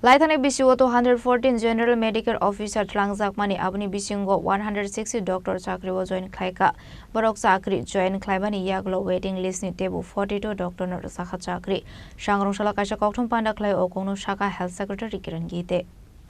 Laithani Bisiwo to 114 General Medical Officer Tlangjak Mani Abni Bisingo 160 Doctor Chakri was join Klaika Borok Sakri join Klaimani Yaglo waiting list ni table 42 Doctor Nur Sakha Chakri Shangrong Shalakasha Koktum Panda Klai Okono Shaka Health Secretary Kiran Gite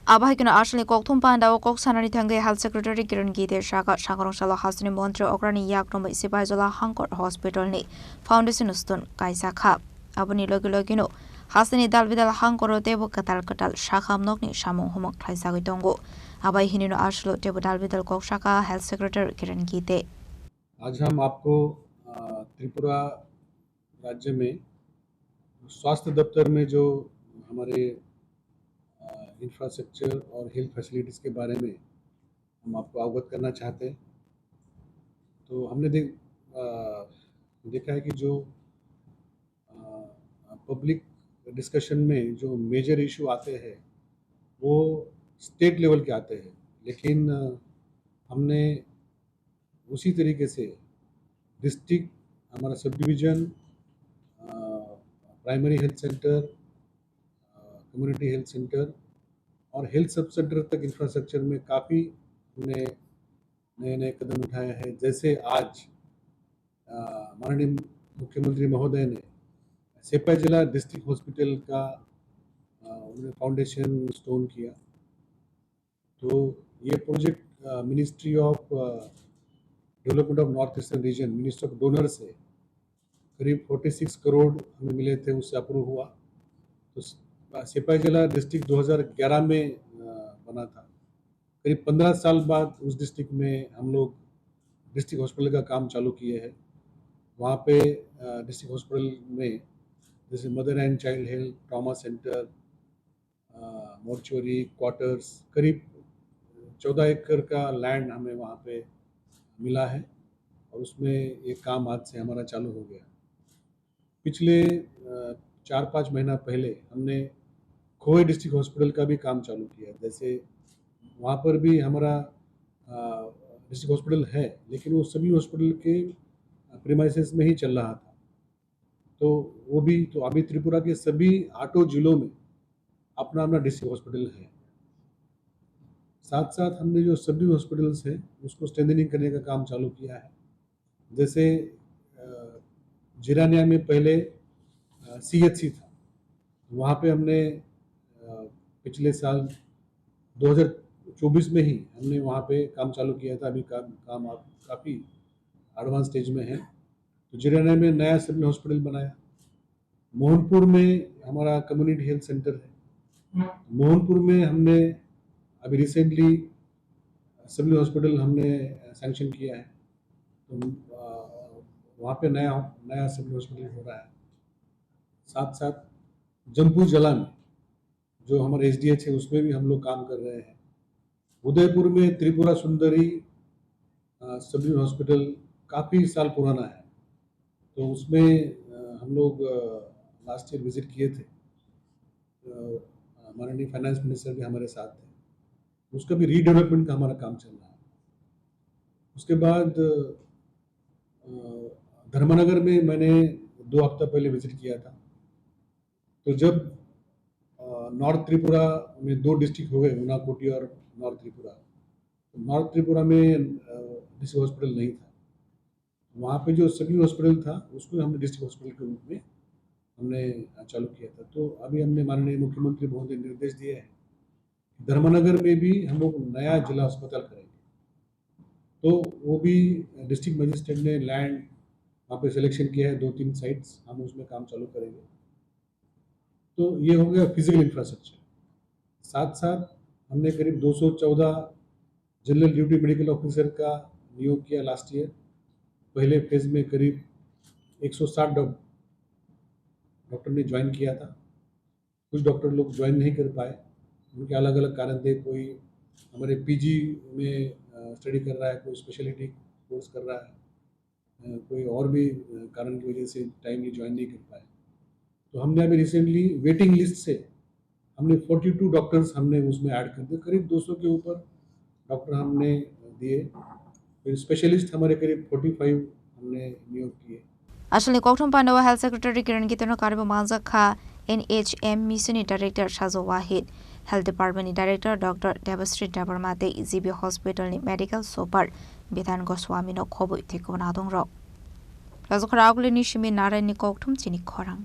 Abahikuna Ashley Koktum Panda Okok Sanani Tange Health Secretary Kiran Gite Shaka Shangrong Shala Hasni Montre Okrani Yakrom Sipazola Hankor Hospital ni Foundation Stone Kaisaka Abani Logino Hasani Dalvidal Hankoro Tebo Katal Shakam Nokni Shamong Homok Klaisagitongo Abai Hinino Ashlo Tebo Dalvidal Kokshaka Health Secretary Kiran Gite आज हम आपको त्रिपुरा राज्य में स्वास्थ्य दफ्तर में जो हमारे इंफ्रास्ट्रक्चर और हेल्थ फैसिलिटीज़ के बारे में हम आपको अवगत करना चाहते हैं। तो हमने देखा है कि जो पब्लिक डिस्कशन में जो मेजर इशू आते हैं वो स्टेट लेवल के आते हैं, लेकिन हमने उसी तरीके से डिस्ट्रिक्ट, हमारा sub division, primary health centre, community health centre और हेल्थ सब सेंटर तक इंफ्रास्ट्रक्चर में काफ़ी हमने नए नए कदम उठाए हैं। जैसे आज माननीय मुख्यमंत्री महोदय ने सेपा जिला डिस्ट्रिक्ट हॉस्पिटल का उन्होंने फाउंडेशन स्टोन किया। तो ये project ministry of development of north eastern region, minister of donor से करीब 46 करोड़ हमें मिले थे, उससे अप्रूव हुआ। तो सिपाही जिला डिस्ट्रिक्ट 2011 में बना था। करीब 15 साल बाद उस डिस्ट्रिक्ट में हम लोग डिस्ट्रिक्ट हॉस्पिटल का काम चालू किए हैं। वहाँ पे डिस्ट्रिक्ट हॉस्पिटल में जैसे mother and child health, trauma centre, mortuary, quarters, करीब 14 एकड़ का लैंड हमें वहाँ पे मिला है और उसमें ये काम आज से हमारा चालू हो गया। पिछले 4-5 महीना पहले हमने खोए डिस्ट्रिक्ट हॉस्पिटल का भी काम चालू किया। जैसे वहाँ पर भी हमारा डिस्ट्रिक्ट हॉस्पिटल है, लेकिन वो सभी हॉस्पिटल के प्रीमाइसेस में ही चल रहा था। तो वो भी, तो अभी त्रिपुरा के सभी 8 जिलों में अपना अपना डिस्ट्रिक्ट हॉस्पिटल है। साथ साथ हमने जो सभी हॉस्पिटल्स हैं उसको स्ट्रेंथनिंग करने का काम चालू किया है। जैसे जिरानिया में पहले CHC था, वहाँ पे हमने पिछले साल 2024 में ही हमने वहाँ पे काम चालू किया था। अभी काम काफ़ी एडवांस स्टेज में है। तो जिरानिया में नया सिविल हॉस्पिटल बनाया। मोहनपुर में हमारा कम्युनिटी हेल्थ सेंटर है। मोहनपुर में हमने अभी रिसेंटली सिविल हॉस्पिटल हमने सैंक्शन किया है। तो वहाँ पे नया सिविल हॉस्पिटल हो रहा है। साथ साथ जम्पू जला में जो हमारा SDH है उसमें भी हम लोग काम कर रहे हैं। उदयपुर में त्रिपुरा सुंदरी सिविल हॉस्पिटल काफ़ी साल पुराना है, तो उसमें हम लोग लास्ट ईयर विजिट किए थे। माननीय फाइनेंस मिनिस्टर भी हमारे साथ थे। उसका भी रीडेवलपमेंट का हमारा काम चल रहा है। उसके बाद धर्मनगर में मैंने 2 हफ्ता पहले विजिट किया था। तो जब नॉर्थ त्रिपुरा में 2 डिस्ट्रिक्ट हो गए, उनाकोटी और नॉर्थ त्रिपुरा, तो नॉर्थ त्रिपुरा में डिस्ट्रिक्ट हॉस्पिटल नहीं था। वहाँ पे जो सिविल हॉस्पिटल था उसको हमने डिस्ट्रिक्ट हॉस्पिटल के रूप में हमने चालू किया था। तो अभी हमने माननीय मुख्यमंत्री महोदय निर्देश दिए हैं धर्मनगर में भी हम लोग नया जिला अस्पताल करेंगे। तो वो भी डिस्ट्रिक्ट मजिस्ट्रेट ने लैंड वहाँ पे सिलेक्शन किया है, 2-3 साइट्स, हम उसमें काम चालू करेंगे। तो ये हो गया फिजिकल इंफ्रास्ट्रक्चर। साथ साथ हमने करीब 214 जनरल ड्यूटी मेडिकल ऑफिसर का नियोग किया लास्ट ईयर। पहले फेज में करीब 160 डॉक्टर ने ज्वाइन किया था। कुछ डॉक्टर लोग ज्वाइन नहीं कर पाए, उनके अलग अलग कारण थे। कोई हमारे PG में स्टडी कर रहा है, कोई स्पेशलिटी कोर्स कर रहा है, कोई और भी कारण की वजह से टाइमली ज्वाइन नहीं कर पाए। तो हमने अभी रिसेंटली वेटिंग लिस्ट से हमने 42 डॉक्टर्स हमने उसमें ऐड कर दिए। करीब 200 के ऊपर डॉक्टर हमने दिए। फिर स्पेशलिस्ट हमारे करीब 45 हमने नियोग किए। Ashley Koktum Pandawa Health Secretary Kiran Gite no Karibu Manzakha NHM मिसननि डाइरेक्टर साजो वाहिद हेल्थ डिपार्टमेंटनि डाइरेक्टर डॉक्टर देवश्री देबरमाते GB हॉस्पिटलनि मेडिकल सुपार बिधान गोस्वामीनो खबुइ थेको नादोंरो राजखरागुलिनि सिमि नारायणनि कौथुमचिनि खरां